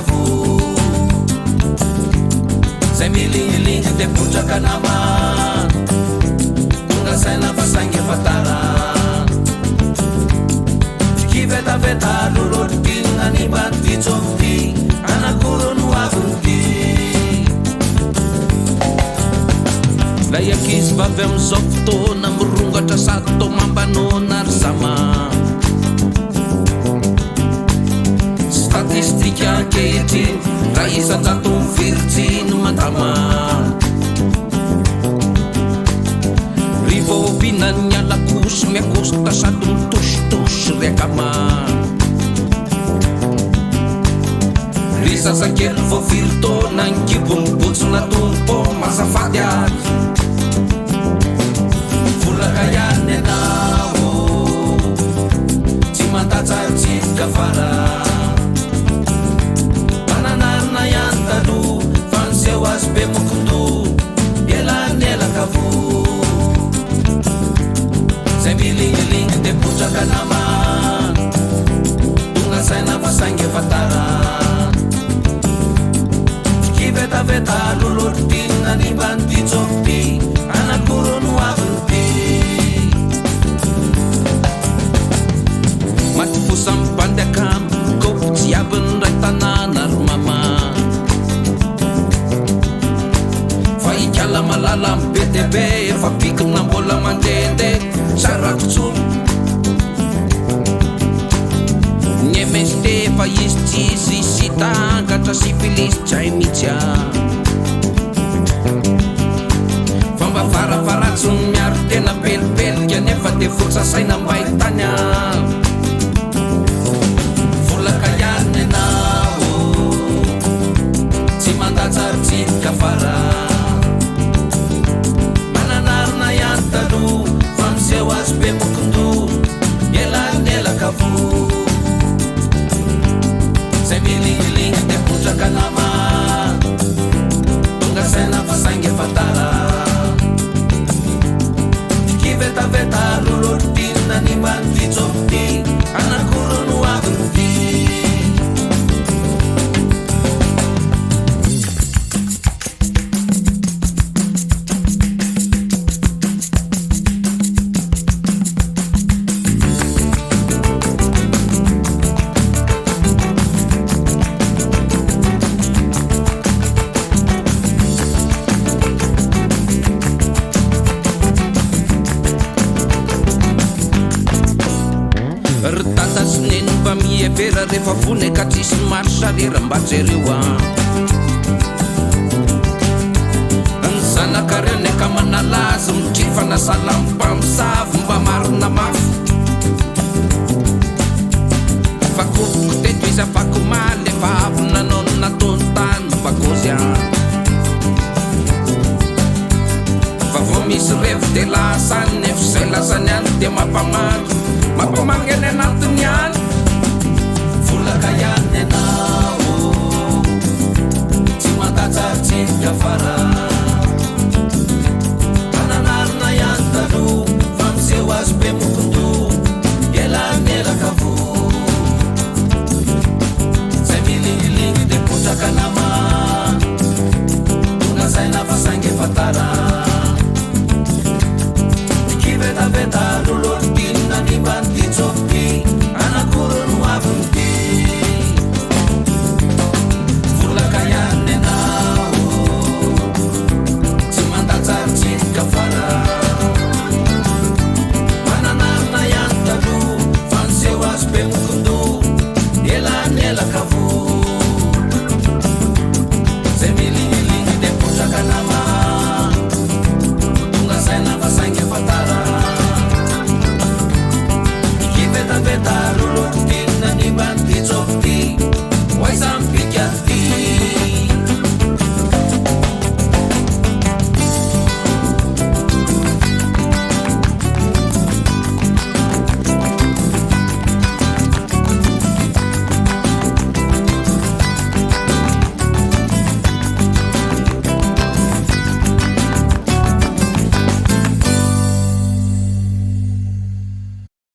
kavo zay milingilingy de botraka nama tonga saina fa sangy fatara kivetaveta lolodina ny bandytsofty anakorono avonty lay ankizy vavy amizao fotoana mirongatra sady to mambanona ry zama statistika ankehitriny ra isan-jato mivirotsiny mandama rivo ovinan'ny alakosy miakosta sady mitositosy riakama ry zazakely vo virotona nkibony botsona tompo masafady aky volaka ihany anao tsy mantatsary tsifika fara mananarina ihany talo fa niseho azy be mokondo elany elakavo zay milingilingy de botraka nama tonga saina fa saingy fatara kivetaveta lolodina ny bandytsofty anakorono avonty matifosa mibandy akamy kopy jiabiny ray tanàna ry mama fa ikala malala my be de be efa pikina mbola mandende sarakotsono ny MST fa izy tsisy sitangatra syfilisy dray mitsy fa mba farafaratsony miaro tena pelipelika nefa de fotsasaina mbahitany volaka ihany anao tsy mandatsary tsifika fara mananarina ihany talo fa miseho azy be mokondo elany elakavo zay milingilingy de botraka nama tonga saina fa saingy fatara kivetaveta lolodina ny bandytsofty anakorono avonty ry tata sy neny mba mievera rehefa voneka tsisy marsarera mba jereo ny zanakareo neka manalazy mitrifana salampamosavy mba marina mafy fa kopoko teto izy afako maly efa avy nanao ny nataony tany mbakozy fa vo misy revo de lasany nefa zay lasany any de mampamany mampamangeny anatiny any volaka ihany anao tsy mantatsary tsifika fara mananarina ihany talo fa miseho azy be mokondo elany elakavo zay milingilingy de botraka nama tonga saina fa saingy fatara kivetaveta lolodina ny bandytsofty anakorono avonty volaka ihany anao tsy mandatsary tsifika fara mananarina ihany talo fa niseho azy be mokondo elany elakavo